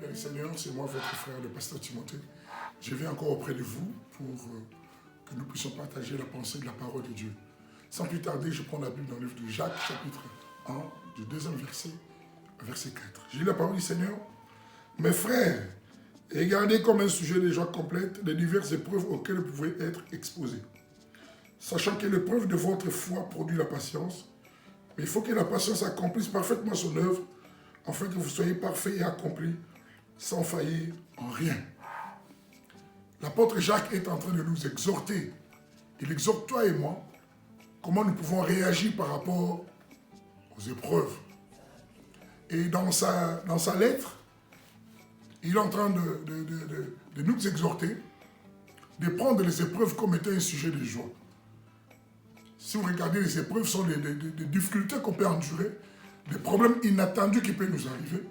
Père Seigneur, c'est moi votre frère, le pasteur Timothée. Je viens encore auprès de vous pour que nous puissions partager la pensée de la parole de Dieu. Sans plus tarder, je prends la Bible dans le livre de Jacques, chapitre 1, du deuxième verset, verset 4. Je lis la parole du Seigneur. Mes frères, regardez comme un sujet de joie complète les diverses épreuves auxquelles vous pouvez être exposés. Sachant que l'épreuve de votre foi produit la patience, mais il faut que la patience accomplisse parfaitement son œuvre, afin que vous soyez parfaits et accomplis, sans faillir en rien. L'apôtre Jacques est en train de nous exhorter. Il exhorte toi et moi comment nous pouvons réagir par rapport aux épreuves. Et dans sa lettre, il est en train de nous exhorter de prendre les épreuves comme étant un sujet de joie. Si vous regardez, les épreuves sont des difficultés qu'on peut endurer, des problèmes inattendus qui peuvent nous arriver.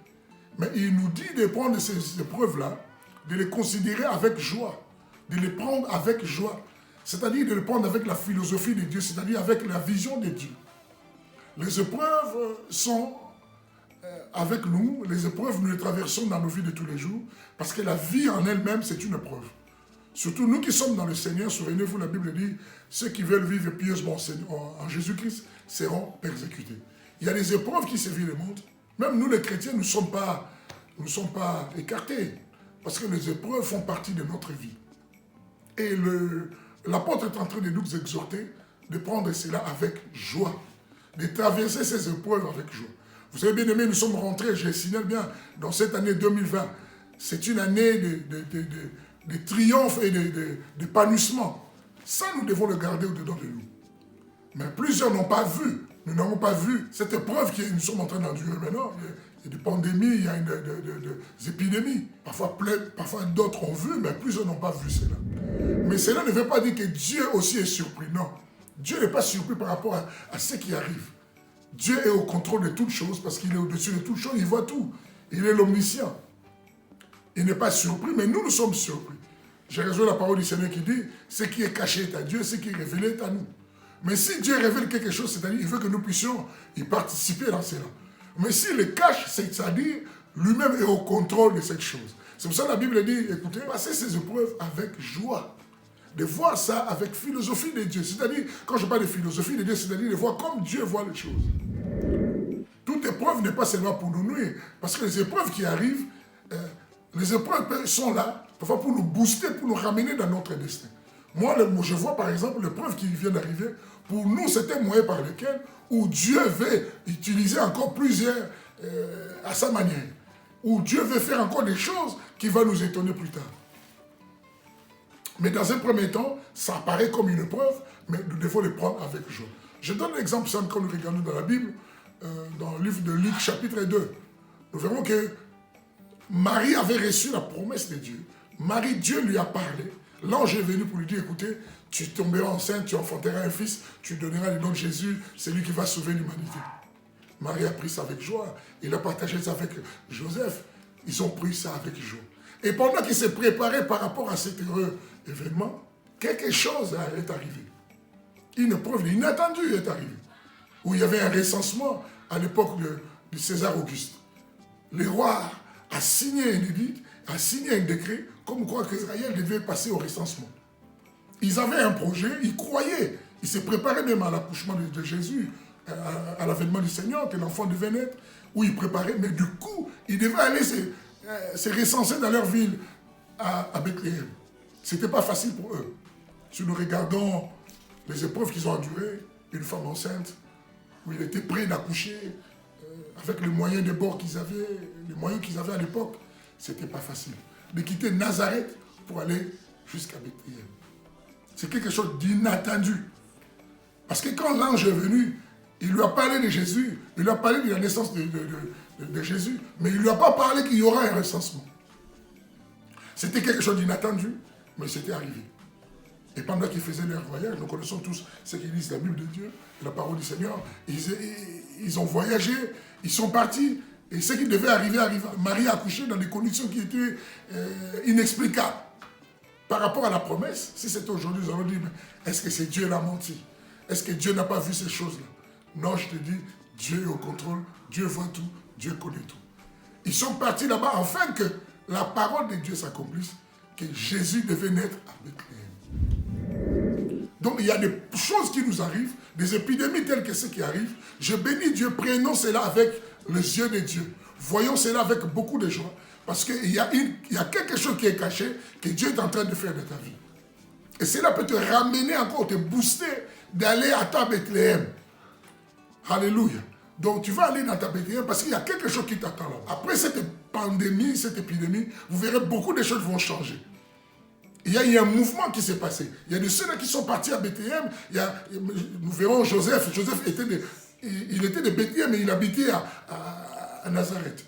Mais il nous dit de prendre ces épreuves-là, de les considérer avec joie, de les prendre avec joie. C'est-à-dire de les prendre avec la philosophie de Dieu, c'est-à-dire avec la vision de Dieu. Les épreuves sont avec nous, les épreuves nous les traversons dans nos vies de tous les jours, parce que la vie en elle-même, c'est une épreuve. Surtout nous qui sommes dans le Seigneur, souvenez-vous, la Bible dit, ceux qui veulent vivre pieusement en Jésus-Christ seront persécutés. Il y a des épreuves qui sévissent le monde. Même nous les chrétiens, nous ne sommes pas écartés, parce que les épreuves font partie de notre vie. Et l'apôtre est en train de nous exhorter de prendre cela avec joie, de traverser ces épreuves avec joie. Vous savez bien aimé, nous sommes rentrés, je signale bien, dans cette année 2020. C'est une année de triomphe et d'épanouissement. Ça, nous devons le garder au-dedans de nous. Mais plusieurs n'ont pas vu, nous n'avons pas vu cette épreuve que nous sommes en train d'endurer maintenant. Il y a des pandémies, il y a des épidémies. Parfois d'autres ont vu, mais plusieurs n'ont pas vu cela. Mais cela ne veut pas dire que Dieu aussi est surpris. Non. Dieu n'est pas surpris par rapport à ce qui arrive. Dieu est au contrôle de toutes choses parce qu'il est au-dessus de toutes choses, il voit tout. Il est l'omniscient. Il n'est pas surpris, mais nous sommes surpris. J'ai raison la parole du Seigneur qui dit, ce qui est caché est à Dieu, ce qui est révélé est à nous. Mais si Dieu révèle quelque chose, c'est-à-dire il veut que nous puissions y participer dans cela. Mais s'il le cache, c'est-à-dire lui-même est au contrôle de cette chose. C'est pour ça que la Bible dit, écoutez, passez ces épreuves avec joie. De voir ça avec philosophie de Dieu. C'est-à-dire, quand je parle de philosophie de Dieu, c'est-à-dire de voir comme Dieu voit les choses. Toute épreuve n'est pas seulement pour nous nuire. Parce que les épreuves qui arrivent, les épreuves sont là, parfois pour nous booster, pour nous ramener dans notre destin. Moi, je vois par exemple l'épreuve qui vient d'arriver. Pour nous, c'est un moyen par lequel où Dieu veut utiliser encore plusieurs à sa manière. Où Dieu veut faire encore des choses qui vont nous étonner plus tard. Mais dans un premier temps, ça apparaît comme une épreuve, mais nous devons les prendre avec joie. Je donne l'exemple simple quand nous regardons dans la Bible, dans le livre de Luc, chapitre 2. Nous verrons que Marie avait reçu la promesse de Dieu. Marie, Dieu lui a parlé. L'ange est venu pour lui dire, écoutez, tu tomberas enceinte, tu enfanteras un fils, tu donneras le nom de Jésus, c'est lui qui va sauver l'humanité. Marie a pris ça avec joie. Il a partagé ça avec Joseph. Ils ont pris ça avec joie. Et pendant qu'ils se préparaient par rapport à cet heureux événement, quelque chose est arrivé. Une preuve inattendue est arrivée. Où il y avait un recensement à l'époque de César Auguste. Le roi a signé une édite, a signé un décret, comme quoi qu'Israël devait passer au recensement. Ils avaient un projet, ils croyaient, ils se préparaient même à l'accouchement de Jésus, à l'avènement du Seigneur, que l'enfant devait naître, où ils préparaient, mais du coup, ils devaient aller se recenser dans leur ville à Bethléem. Ce n'était pas facile pour eux. Si nous regardons les épreuves qu'ils ont endurées, une femme enceinte, où il était prêt d'accoucher, avec les moyens de bord qu'ils avaient, les moyens qu'ils avaient à l'époque, ce n'était pas facile. De quitter Nazareth pour aller jusqu'à Bethléem. C'est quelque chose d'inattendu. Parce que quand l'ange est venu, il lui a parlé de Jésus, il lui a parlé de la naissance de Jésus, mais il ne lui a pas parlé qu'il y aura un recensement. C'était quelque chose d'inattendu, mais c'était arrivé. Et pendant qu'ils faisaient leur voyage, nous connaissons tous ce qu'ils disent, la Bible de Dieu, la parole du Seigneur, ils ont voyagé, ils sont partis, et ce qui devait arriver, arriva. Marie a accouché dans des conditions qui étaient inexplicables. Par rapport à la promesse, si c'était aujourd'hui, nous allons dire, mais est-ce que c'est Dieu qui a menti? Est-ce que Dieu n'a pas vu ces choses-là? Non, je te dis, Dieu est au contrôle, Dieu voit tout, Dieu connaît tout. Ils sont partis là-bas afin que la parole de Dieu s'accomplisse, que Jésus devait naître à Bethléem. Donc il y a des choses qui nous arrivent, des épidémies telles que ce qui arrive. Je bénis Dieu, prenons cela avec les yeux de Dieu. Voyons cela avec beaucoup de joie. Parce qu'il y a quelque chose qui est caché, que Dieu est en train de faire de ta vie. Et cela peut te ramener encore, te booster, d'aller à ta Bethléem. Alléluia. Donc tu vas aller dans ta Bethléem parce qu'il y a quelque chose qui t'attend là. Après cette pandémie, cette épidémie, vous verrez beaucoup de choses vont changer. Il y a eu un mouvement qui s'est passé. Il y a de ceux-là qui sont partis à Bethléem. Nous verrons Joseph. Joseph était de Bethléem et il habitait à Nazareth.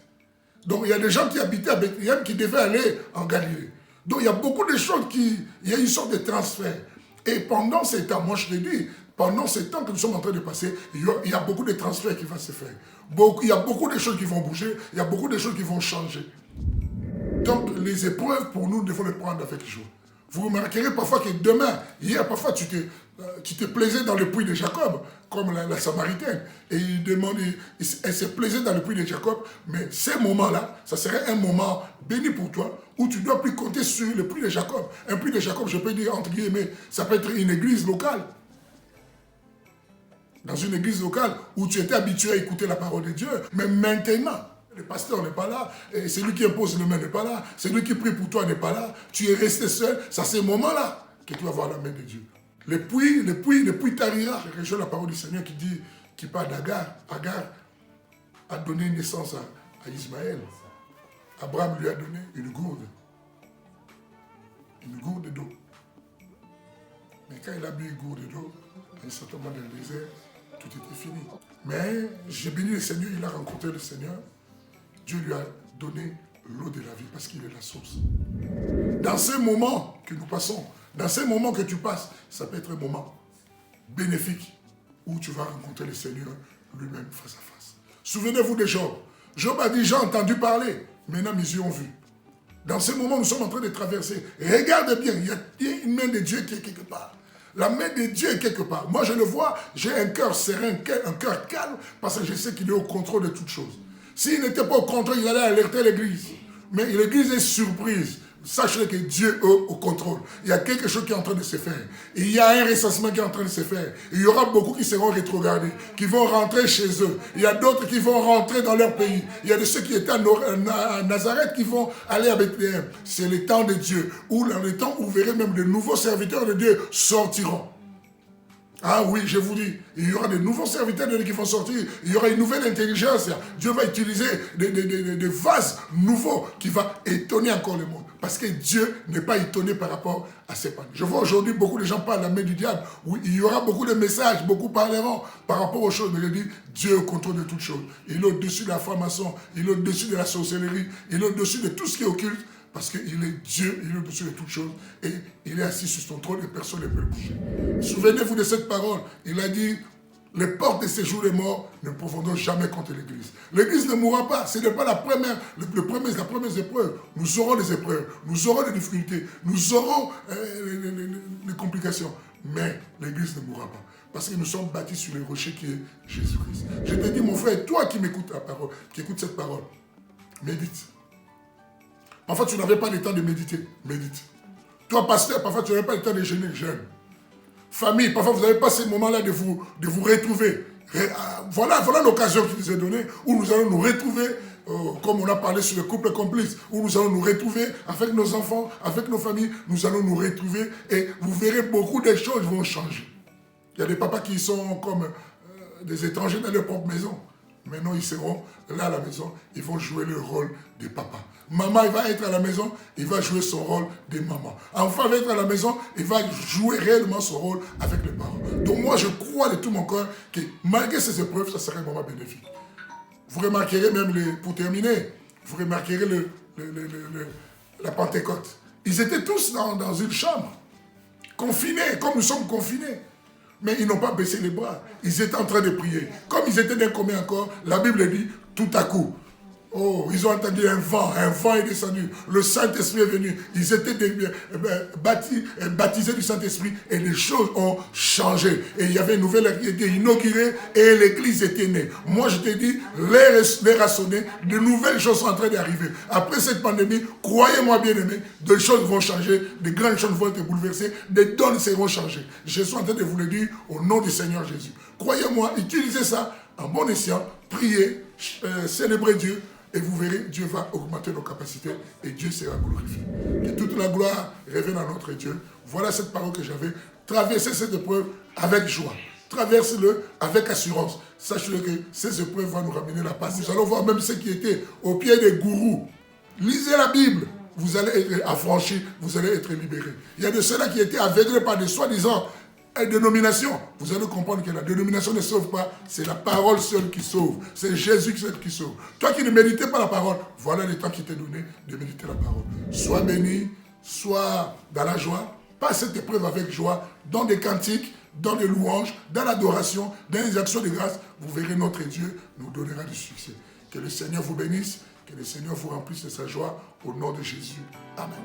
Donc il y a des gens qui habitaient à Bethléem qui devaient aller en Galilée. Donc il y a beaucoup de choses il y a une sorte de transfert. Et pendant ces temps, moi je te dis, pendant ces temps que nous sommes en train de passer, il y a beaucoup de transferts qui vont se faire. Il y a beaucoup de choses qui vont bouger, il y a beaucoup de choses qui vont changer. Donc les épreuves, pour nous, il faut les prendre avec joie. Vous remarquerez parfois que demain, hier, parfois tu te plaisais dans le puits de Jacob, comme la Samaritaine. Et elle se plaisait dans le puits de Jacob, mais ces moments-là, ça serait un moment béni pour toi, où tu ne dois plus compter sur le puits de Jacob. Un puits de Jacob, je peux dire entre guillemets, ça peut être une église locale. Dans une église locale où tu étais habitué à écouter la parole de Dieu. Mais maintenant, le pasteur n'est pas là, et celui qui impose le main n'est pas là, celui qui prie pour toi n'est pas là, tu es resté seul, c'est à ces moments-là que tu vas voir la main de Dieu. Le puits tarira. Je rejoins la parole du Seigneur qui parle d'Agar. Agar a donné naissance à Ismaël. Abraham lui a donné une gourde d'eau. Mais quand il a bu une gourde d'eau, à un certain moment dans le désert, tout était fini. Mais j'ai béni le Seigneur, il a rencontré le Seigneur. Dieu lui a donné l'eau de la vie parce qu'il est la source. Dans ces moments que nous passons, dans ces moments que tu passes, ça peut être un moment bénéfique où tu vas rencontrer le Seigneur lui-même face à face. Souvenez-vous de Job. Job a dit, j'ai entendu parler, maintenant mes yeux ont vu. Dans ces moments, nous sommes en train de traverser. Regarde bien, il y a une main de Dieu qui est quelque part. La main de Dieu est quelque part. Moi, je le vois, j'ai un cœur serein, un cœur calme, parce que je sais qu'il est au contrôle de toutes choses. S'il n'était pas au contrôle, il allait alerter l'église. Mais l'église est surprise. Sachez que Dieu est au contrôle. Il y a quelque chose qui est en train de se faire. Il y a un recensement qui est en train de se faire. Il y aura beaucoup qui seront rétrogradés, qui vont rentrer chez eux. Il y a d'autres qui vont rentrer dans leur pays. Il y a de ceux qui étaient à Nazareth qui vont aller à Bethléem. C'est le temps de Dieu. Ou dans le temps où vous verrez même de nouveaux serviteurs de Dieu sortiront. Ah oui, je vous dis, il y aura de nouveaux serviteurs de Dieu qui vont sortir. Il y aura une nouvelle intelligence. Dieu va utiliser des vases nouveaux qui vont étonner encore le monde. Parce que Dieu n'est pas étonné par rapport à ces pannes. Je vois aujourd'hui beaucoup de gens parlent de la main du diable. Oui, il y aura beaucoup de messages, beaucoup parleront par rapport aux choses. Mais je dis, Dieu est au contrôle de toutes choses. Il est au-dessus de la franc-maçon, il est au-dessus de la sorcellerie, il est au-dessus de tout ce qui est occulte. Parce qu'il est Dieu, il est au-dessus de toutes choses. Et il est assis sur son trône et personne ne peut le bouger. Souvenez-vous de cette parole. Il a dit, les portes de séjour des morts ne profondront jamais contre l'Église. L'Église ne mourra pas. Ce n'est pas la première épreuve. Nous aurons des épreuves. Nous aurons des difficultés. Nous aurons des complications. Mais l'Église ne mourra pas. Parce que nous sommes bâtis sur le rocher qui est Jésus-Christ. Je te dis, mon frère, toi qui m'écoutes la parole, qui écoutes cette parole, médite. Parfois, tu n'avais pas le temps de méditer. Médite. Toi, pasteur, parfois, tu n'avais pas le temps de jeûner. Jeûne. Famille, parfois, vous n'avez pas ce moment-là de vous retrouver. Voilà l'occasion qui nous est donnée où nous allons nous retrouver, comme on a parlé sur le couple complice, où nous allons nous retrouver avec nos enfants, avec nos familles. Nous allons nous retrouver et vous verrez beaucoup de choses vont changer. Il y a des papas qui sont comme des étrangers dans leur propre maison. Maintenant, ils seront là à la maison, ils vont jouer le rôle de papa. Maman, il va être à la maison, il va jouer son rôle de maman. Enfant va être à la maison, il va jouer réellement son rôle avec les parents. Donc moi, je crois de tout mon cœur que malgré ces épreuves, ça serait un moment bénéfique. Vous remarquerez même, pour terminer, vous remarquerez la Pentecôte. Ils étaient tous dans une chambre, confinés, comme nous sommes confinés. Mais ils n'ont pas baissé les bras. Ils étaient en train de prier. Comme ils étaient d'un commun encore, la Bible dit, tout à coup, Oh, ils ont entendu un vent est descendu, le Saint-Esprit est venu, ils étaient baptisés du Saint-Esprit et les choses ont changé. Et il y avait une nouvelle ère qui était inaugurée et l'église était née. Moi je te dis, l'air a sonné, de nouvelles choses sont en train d'arriver. Après cette pandémie, croyez-moi bien aimé, des choses vont changer, des grandes choses vont être bouleversées, des dons seront changés. Je suis en train de vous le dire au nom du Seigneur Jésus. Croyez-moi, utilisez ça en bon escient, priez, célébrez Dieu. Et vous verrez, Dieu va augmenter nos capacités et Dieu sera glorifié. Que toute la gloire revienne à notre Dieu. Voilà cette parole que j'avais. Traversez cette épreuve avec joie. Traversez-le avec assurance. Sachez-le que ces épreuves vont nous ramener la paix. Nous allons voir même ceux qui étaient au pied des gourous. Lisez la Bible. Vous allez être affranchis, vous allez être libérés. Il y a de ceux-là qui étaient aveuglés par des soi-disant dénomination. Vous allez comprendre que la dénomination ne sauve pas. C'est la parole seule qui sauve. C'est Jésus seul qui sauve. Toi qui ne méditais pas la parole, voilà le temps qui t'est donné de méditer la parole. Sois béni, sois dans la joie. Passe cette épreuve avec joie, dans des cantiques, dans des louanges, dans l'adoration, dans les actions de grâce. Vous verrez notre Dieu nous donnera du succès. Que le Seigneur vous bénisse, que le Seigneur vous remplisse de sa joie au nom de Jésus. Amen.